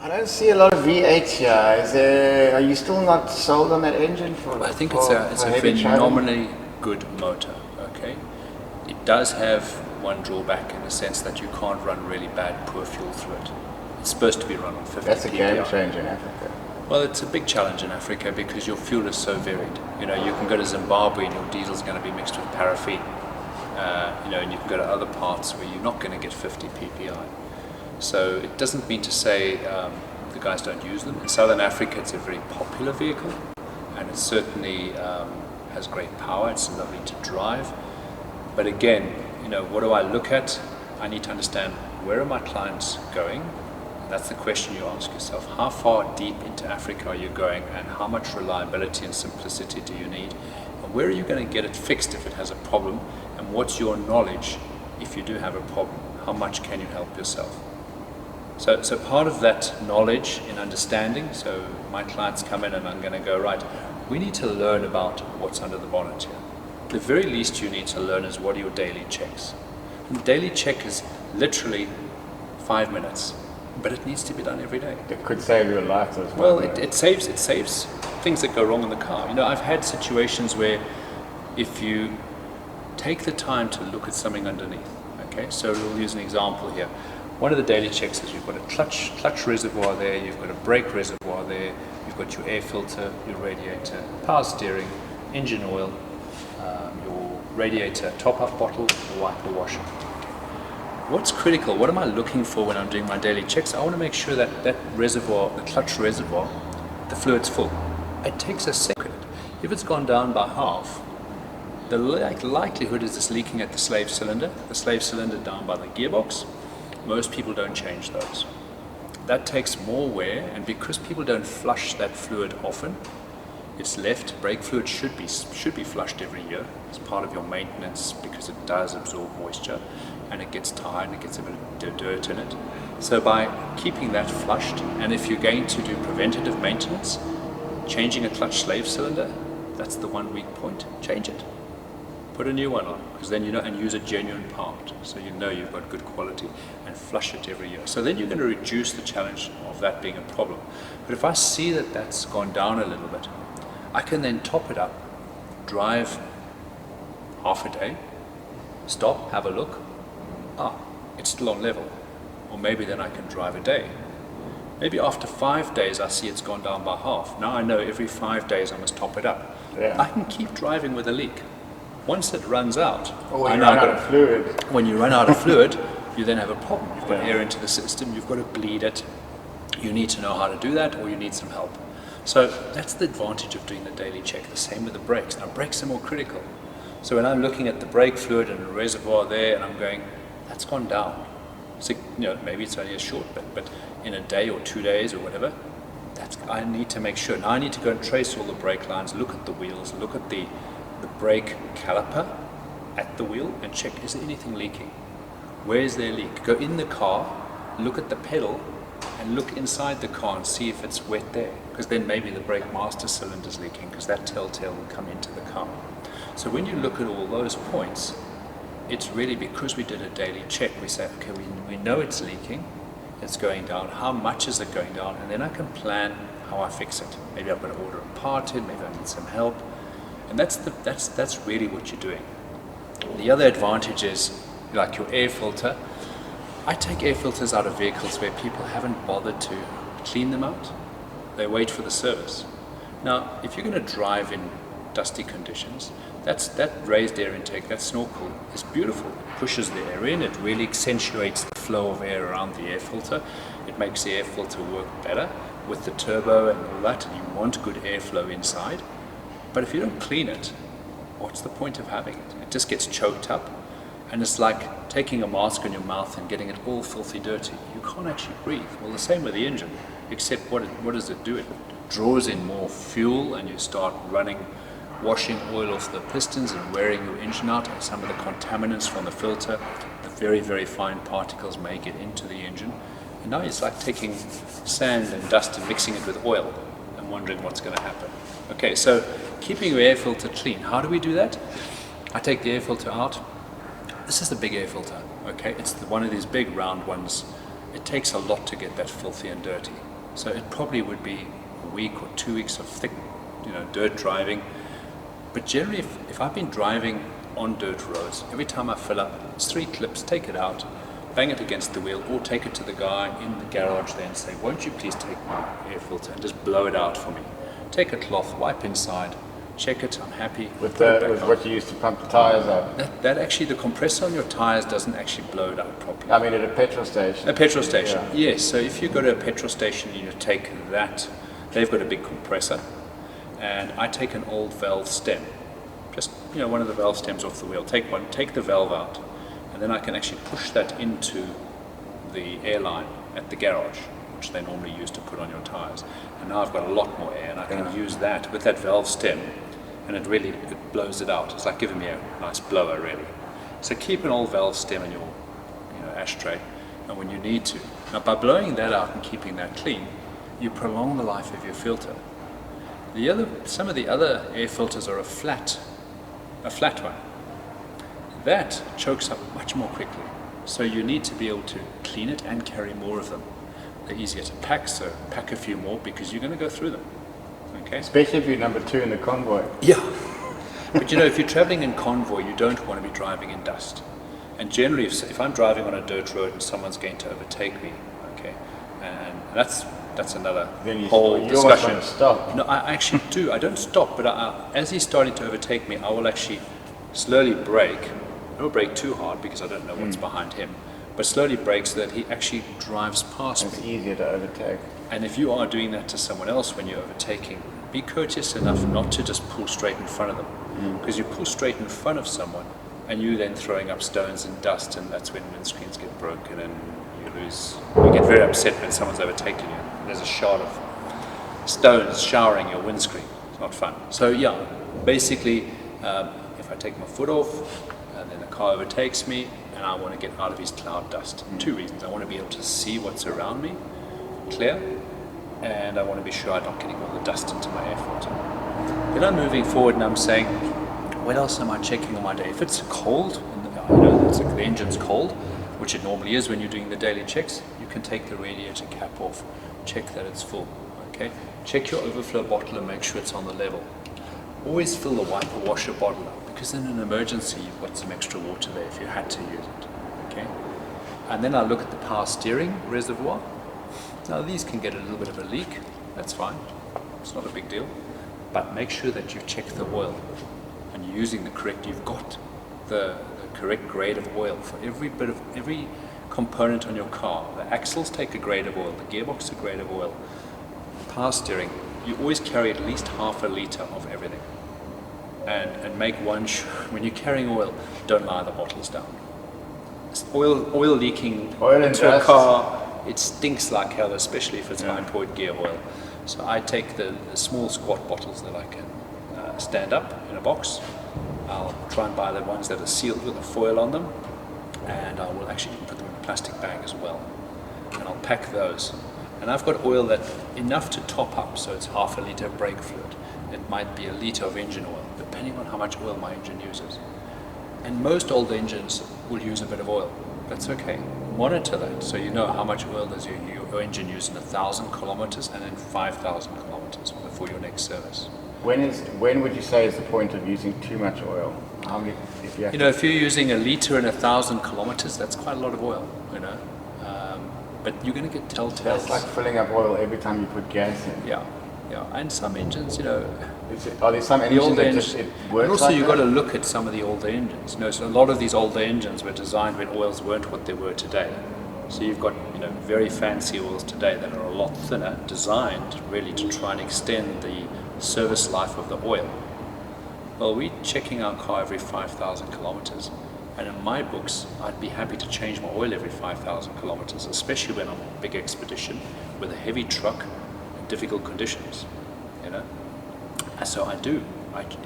I don't see a lot of V8 here. Are you still not sold on that engine? I think it's a phenomenally good motor, okay? It does have one drawback in the sense that you can't run really bad, poor fuel through it. It's supposed to be run on 50 That's a PPI. game changer in Africa. Well, it's a big challenge in Africa because your fuel is so varied. You know, you can go to Zimbabwe and your diesel's going to be mixed with paraffin. You know, and you can go to other parts where you're not going to get 50 PPI. So it doesn't mean to say the guys don't use them. In Southern Africa, it's a very popular vehicle, and it certainly has great power. It's lovely to drive. But again, you know, what do I look at? I need to understand, where are my clients going? That's the question you ask yourself. How far deep into Africa are you going, and how much reliability and simplicity do you need? And where are you going to get it fixed if it has a problem? And what's your knowledge if you do have a problem? How much can you help yourself? So part of that knowledge and understanding, so my clients come in and I'm going to go, right, we need to learn about what's under the bonnet here. The very least you need to learn is, what are your daily checks? And the daily check is literally 5 minutes, but it needs to be done every day. It could save your life as well. Well, it saves things that go wrong in the car. You know, I've had situations where if you take the time to look at something underneath, okay, so we'll use an example here. One of the daily checks is you've got a clutch reservoir there, you've got a brake reservoir there, you've got your air filter, your radiator, power steering, engine oil, your radiator top-up bottle, your wiper washer. What's critical? What am I looking for when I'm doing my daily checks? I want to make sure that that reservoir, the clutch reservoir, the fluid's full. It takes a second. If it's gone down by half, the likelihood is it's leaking at the slave cylinder down by the gearbox. Most people don't change those. That takes more wear, and because people don't flush that fluid often, it's left. Brake fluid should be flushed every year as part of your maintenance, because it does absorb moisture and it gets tired and it gets a bit of dirt in it. So by keeping that flushed, and if you're going to do preventative maintenance, changing a clutch slave cylinder, that's the 1 week point, change it. Put a new one on, because then you know, and use a genuine part, so you know you've got good quality, and flush it every year. So then you're going to reduce the challenge of that being a problem. But if I see that that's gone down a little bit, I can then top it up, drive half a day, stop, have a look, it's still on level. Or maybe then I can drive a day. Maybe after 5 days I see it's gone down by half. Now I know every 5 days I must top it up. Yeah. I can keep driving with a leak. Once it runs out, when you run out of fluid. When you run out of fluid, you then have a problem. You've got air into the system, you've got to bleed it. You need to know how to do that, or you need some help. So that's the advantage of doing the daily check. The same with the brakes. Now brakes are more critical. So when I'm looking at the brake fluid and the reservoir there, and I'm going, that's gone down. So, you know, maybe it's only a short bit, but in a day or 2 days or whatever, I need to make sure. Now I need to go and trace all the brake lines, look at the wheels, look at the brake caliper at the wheel, and check, is there anything leaking? Where is there a leak? Go in the car, look at the pedal, and look inside the car and see if it's wet there, because then maybe the brake master cylinder is leaking, because that telltale will come into the car. So when you look at all those points, it's really because we did a daily check. We say, okay, we know it's leaking, it's going down, how much is it going down, and then I can plan how I fix it. Maybe I've got to order a part in, maybe I need some help. And that's really what you're doing. The other advantage is, like your air filter. I take air filters out of vehicles where people haven't bothered to clean them out. They wait for the service. Now, if you're going to drive in dusty conditions, that raised air intake, that snorkel, is beautiful. It pushes the air in, it really accentuates the flow of air around the air filter. It makes the air filter work better with the turbo and all that, and you want good airflow inside. But if you don't clean it, what's the point of having it? It just gets choked up, and it's like taking a mask on your mouth and getting it all filthy dirty. You can't actually breathe. Well, the same with the engine, except what does it do? It draws in more fuel, and you start washing oil off the pistons and wearing your engine out, and some of the contaminants from the filter, the very, very fine particles may get into the engine. And now it's like taking sand and dust and mixing it with oil and wondering what's going to happen. Okay, so keeping your air filter clean. How do we do that? I take the air filter out. This is the big air filter, okay? It's one of these big round ones. It takes a lot to get that filthy and dirty. So it probably would be a week or 2 weeks of thick, dirt driving. But generally, if I've been driving on dirt roads, every time I fill up, it's 3 clips, take it out, bang it against the wheel, or take it to the guy in the garage there and say, won't you please take my air filter and just blow it out for me. Take a cloth, wipe inside, check it, I'm happy. With what you use to pump the tyres up? That actually, the compressor on your tyres doesn't actually blow it out properly. I mean at a petrol station? A petrol station, yeah. Yes. So if you go to a petrol station and you take that, they've got a big compressor, and I take an old valve stem, just one of the valve stems off the wheel, take one, take the valve out, and then I can actually push that into the airline at the garage, which they normally use to put on your tyres. And now I've got a lot more air, and I can use that with that valve stem, and it blows it out. It's like giving me a nice blower, really. So keep an old valve stem in your ashtray, and when you need to. Now by blowing that out and keeping that clean, you prolong the life of your filter. Some of the other air filters are a flat one. That chokes up much more quickly. So you need to be able to clean it and carry more of them. They're easier to pack, so pack a few more because you're going to go through them. Okay? Especially if you're number 2 in the convoy. Yeah. But if you're traveling in convoy, you don't want to be driving in dust. And generally, if I'm driving on a dirt road and someone's going to overtake me, okay, and that's another whole discussion. You almost want to stop. No, I actually do. I don't stop, but as he's starting to overtake me, I will actually slowly brake. I don't brake too hard because I don't know what's behind him, but slowly brake so that he actually drives past me. It's easier to overtake. And if you are doing that to someone else when you're overtaking, be courteous enough not to just pull straight in front of them, because you pull straight in front of someone and you then throwing up stones and dust, and that's when windscreens get broken and you get very upset when someone's overtaken you. There's a shard of stones showering your windscreen. It's not fun. So yeah, basically, if I take my foot off and then the car overtakes me and I want to get out of his cloud dust, 2 reasons. I want to be able to see what's around me clear, and I want to be sure I'm not getting all the dust into my air filter. Then I'm moving forward and I'm saying, what else am I checking on my day? If it's cold, and the engine's cold, which it normally is when you're doing the daily checks, you can take the radiator cap off, check that it's full. Okay? Check your overflow bottle and make sure it's on the level. Always fill the wiper washer bottle up, because in an emergency you've got some extra water there if you had to use it. Okay? And then I look at the power steering reservoir. Now these can get a little bit of a leak, that's fine, it's not a big deal, but make sure that you check the oil and you're using you've got the correct grade of oil for every component on your car. The axles take a grade of oil, the gearbox a grade of oil, power steering, you always carry at least half a litre of everything. And make one sure, when you're carrying oil, don't lie the bottles down. Oil leaking into a car, it stinks like hell, especially if it's 9-point gear oil. So I take the small squat bottles that I can stand up in a box. I'll try and buy the ones that are sealed with a foil on them, and I will actually put them in a plastic bag as well. And I'll pack those. And I've got oil that enough to top up, so it's half a litre of brake fluid. It might be a litre of engine oil, depending on how much oil my engine uses. And most old engines will use a bit of oil. That's okay. Monitor that so you know how much oil does your engine use in 1,000 kilometers and in 5,000 kilometers before your next service. When would you say is the point of using too much oil? How many? If you're using a liter in 1,000 kilometers, that's quite a lot of oil. But you're going to get telltales. That's like filling up oil every time you put gas in. Yeah. And some engines, Are there some engines that just it works? And also, like you've got to look at some of the older engines. So a lot of these older engines were designed when oils weren't what they were today. So you've got very fancy oils today that are a lot thinner, designed really to try and extend the service life of the oil. Well, we're checking our car every 5,000 kilometers, and in my books, I'd be happy to change my oil every 5,000 kilometers, especially when I'm on a big expedition with a heavy truck and difficult conditions. And so I do.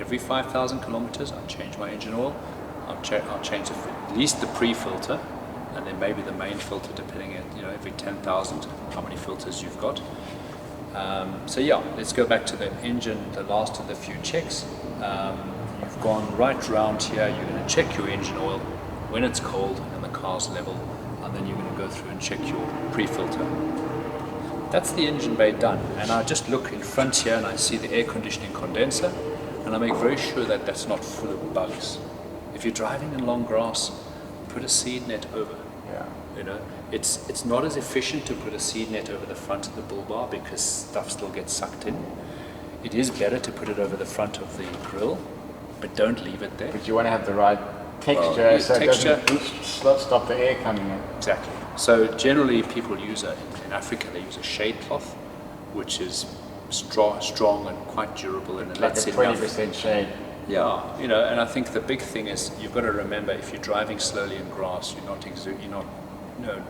Every 5,000 kilometers, I change my engine oil. I'll change at least the pre-filter, and then maybe the main filter, depending on every 10,000 how many filters you've got. So yeah, let's go back to the engine, the last of the few checks. You've gone right round here. You're going to check your engine oil when it's cold and the car's level, and then you're going to go through and check your pre-filter. That's the engine bay done. And I just look in front here and I see the air conditioning condenser, and I make very sure that that's not full of bugs. If you're driving in long grass, put a seed net over. Yeah. You know, it's not as efficient to put a seed net over the front of the bull bar because stuff still gets sucked in. It is better to put it over the front of the grill, but don't leave it there. But you want to have the right texture, Well, so texture- it doesn't stop the air coming in. Exactly. So generally people use in Africa they use a shade cloth, which is strong and quite durable, and it Like lets a in enough. 20% shade. Yeah, you know, and I think the big thing is you've got to remember if you're driving slowly in grass, you're not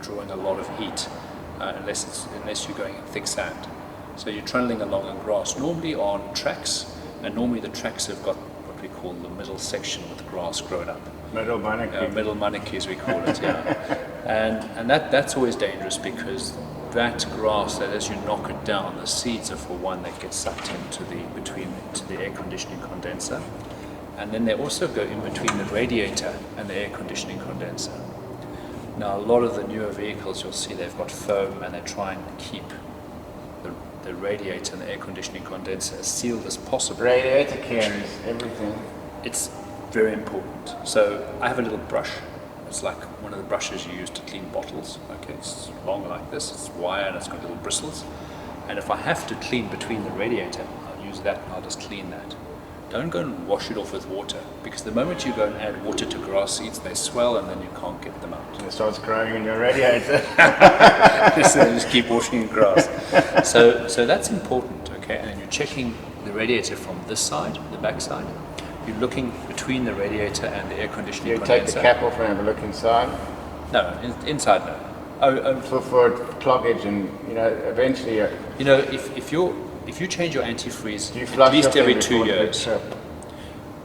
drawing a lot of heat unless you're going in thick sand. So you're trundling along in grass, normally on tracks, and normally the tracks have got what we call the middle section with grass grown up. Middle monarchy. Middle monarchy as we call it, yeah. And that's always dangerous because that grass, that as you knock it down, the seeds are for one that get sucked into the air conditioning condenser, and then they also go in between the radiator and the air conditioning condenser. Now a lot of the newer vehicles you'll see they've got foam and they try and keep the radiator and the air conditioning condenser as sealed as possible. Radiator carries everything. It's very important. So I have a little brush. It's like one of the brushes you use to clean bottles. Okay, it's long like this, it's wire and it's got little bristles. And if I have to clean between the radiator, I'll use that and I'll just clean that. Don't go and wash it off with water, because the moment you go and add water to grass seeds, they swell and then you can't get them out. It starts growing in your radiator. So just keep washing in grass. So that's important, okay? And then you're checking the radiator from this side, the back side. You're looking between the radiator and the air conditioning You condenser. take the cap off and have a look inside. No, inside no. For cloggage and, eventually... You know, if you change your antifreeze Do you at flush least your every thing 2 before the big years. trip?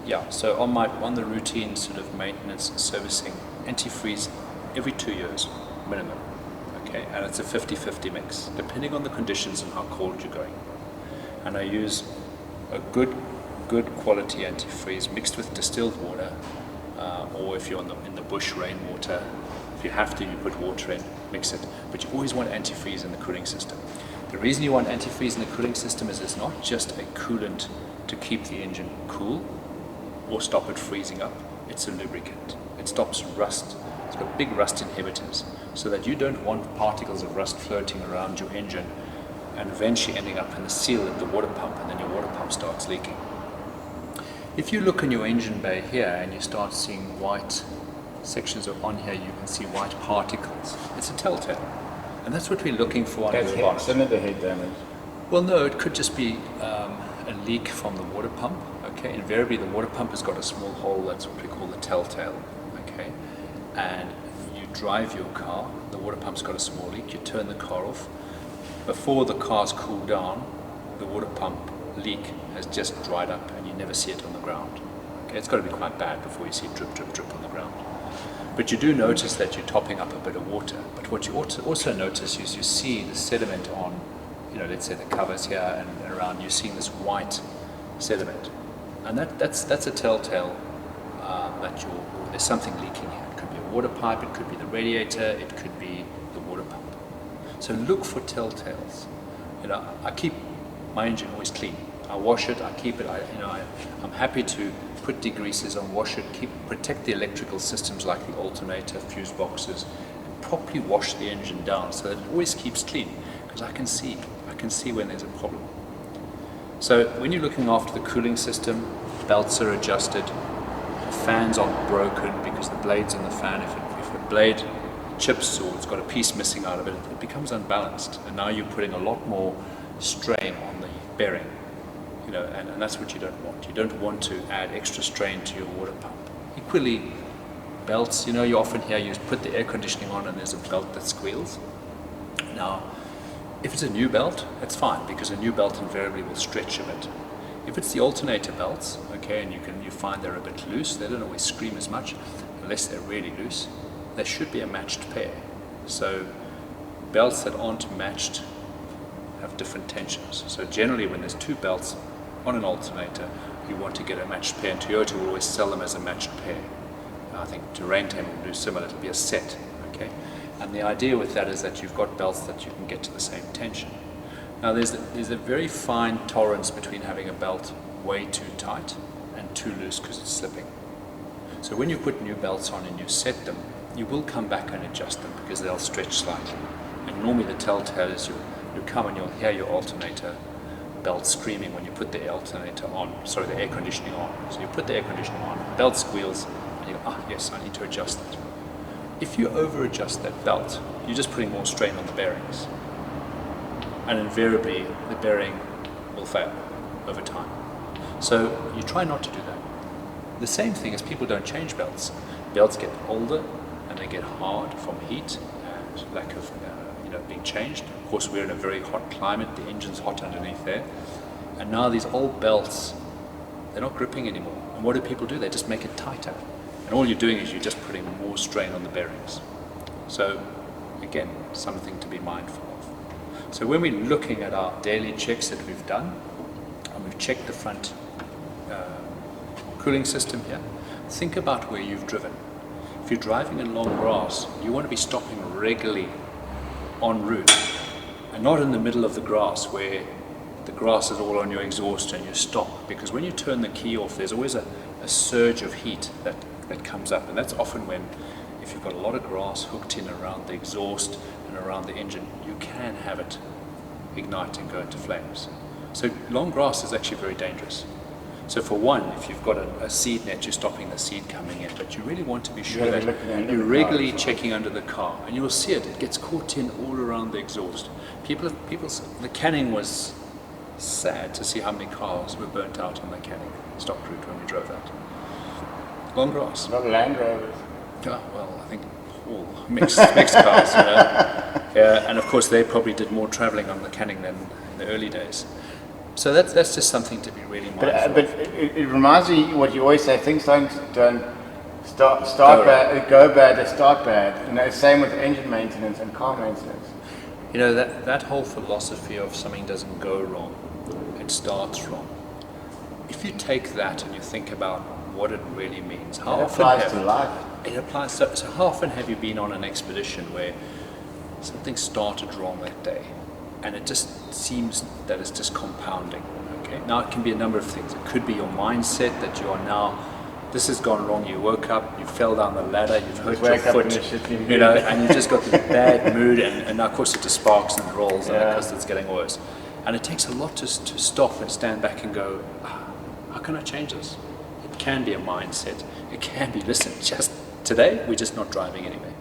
Yeah, so on the routine sort of maintenance and servicing, antifreeze every 2 years minimum. Okay, and it's a 50-50 mix, depending on the conditions and how cold you're going. And I use a good quality antifreeze mixed with distilled water, or if you're in the bush, rainwater. If you have to, you put water in, mix it. But you always want antifreeze in the cooling system. The reason you want antifreeze in the cooling system is it's not just a coolant to keep the engine cool or stop it freezing up. It's a lubricant. It stops rust. It's got big rust inhibitors, so that you don't want particles of rust floating around your engine and eventually ending up in the seal at the water pump, and then your water pump starts leaking. If you look in your engine bay here and you start seeing white sections on here, you can see white particles. It's a telltale. And that's what we're looking for on That's your bonnet. cylinder head damage. Well, no, it could just be a leak from the water pump. Okay, invariably the water pump has got a small hole. That's what we call the telltale. Okay, and you drive your car. The water pump's got a small leak. You turn the car off. Before the car's cooled down, the water pump leak has just dried up, and you never see it on the ground. Okay, it's got to be quite bad before you see drip, drip, drip on the ground. But you do notice that you're topping up a bit of water. But what you also notice is you see the sediment on, let's say the covers here and around. You're seeing this white sediment, and that's a telltale that there's something leaking here. It could be a water pipe, it could be the radiator, it could be the water pump. So look for telltales. I keep my engine always clean. I wash it, I keep it. I'm happy to put degreasers on, wash it, protect the electrical systems like the alternator, fuse boxes, and properly wash the engine down so that it always keeps clean. Because I can see when there's a problem. So when you're looking after the cooling system, belts are adjusted, fans aren't broken because the blades in the fan, if the blade chips or it's got a piece missing out of it, it becomes unbalanced, and now you're putting a lot more strain on the bearing. And that's what you don't want. You don't want to add extra strain to your water pump. Equally, belts, you often hear you put the air conditioning on and there's a belt that squeals. Now, if it's a new belt, that's fine, because a new belt invariably will stretch a bit. If it's the alternator belts, okay, and you find they're a bit loose, they don't always scream as much, unless they're really loose, there should be a matched pair. So belts that aren't matched have different tensions. So generally when there's two belts on an alternator, you want to get a matched pair, and Toyota will always sell them as a matched pair. I think Terrain will do similar, it'll be a set, okay? And the idea with that is that you've got belts that you can get to the same tension. Now there's a very fine tolerance between having a belt way too tight and too loose because it's slipping. So when you put new belts on and you set them, you will come back and adjust them because they'll stretch slightly. And normally the telltale is you come and you'll hear your alternator belt screaming when you put the the air conditioning on. So you put the air conditioning on, belt squeals, and you go, yes, I need to adjust that. If you over adjust that belt, you're just putting more strain on the bearings. And invariably the bearing will fail over time. So you try not to do that. The same thing as people don't change belts. Belts get older and they get hard from heat and lack of being changed. Of course, we're in a very hot climate. The engine's hot underneath there. And now these old belts, they're not gripping anymore. And what do people do? They just make it tighter. And all you're doing is you're just putting more strain on the bearings. So again, something to be mindful of. So when we're looking at our daily checks that we've done, and we've checked the front cooling system here, think about where you've driven. If you're driving in long grass, you want to be stopping regularly en route and not in the middle of the grass where the grass is all on your exhaust and you stop, because when you turn the key off there's always a surge of heat that comes up, and that's often when, if you've got a lot of grass hooked in around the exhaust and around the engine, you can have it ignite and go into flames. So long grass is actually very dangerous. So for one, if you've got a seed net, you're stopping the seed coming in, but you really want to be sure that you're regularly checking under the car, and you will see it gets caught in all around the exhaust. The Canning was sad to see how many cars were burnt out on the Canning stock route when we drove that. Long grass. Not Land Rovers. Oh, well, I think all mixed cars, Yeah, and of course they probably did more travelling on the Canning than in the early days. So that's just something to be really mindful of. But it reminds me what you always say, things don't start bad, go bad, they start bad. And it's same with engine maintenance and car maintenance. That whole philosophy of something doesn't go wrong, it starts wrong. If you take that and you think about what it really means, It applies to life. It applies. So how often have you been on an expedition where something started wrong that day, and it just seems that it's just compounding? Okay. Now it can be a number of things. It could be your mindset that you are now. This has gone wrong. You woke up, you fell down the ladder, you've hurt your foot, and you just got this bad mood, and now of course it just sparks and rolls, and because it's getting worse. And it takes a lot to stop and stand back and go, how can I change this? It can be a mindset. It can be, listen, just today we're just not driving anyway.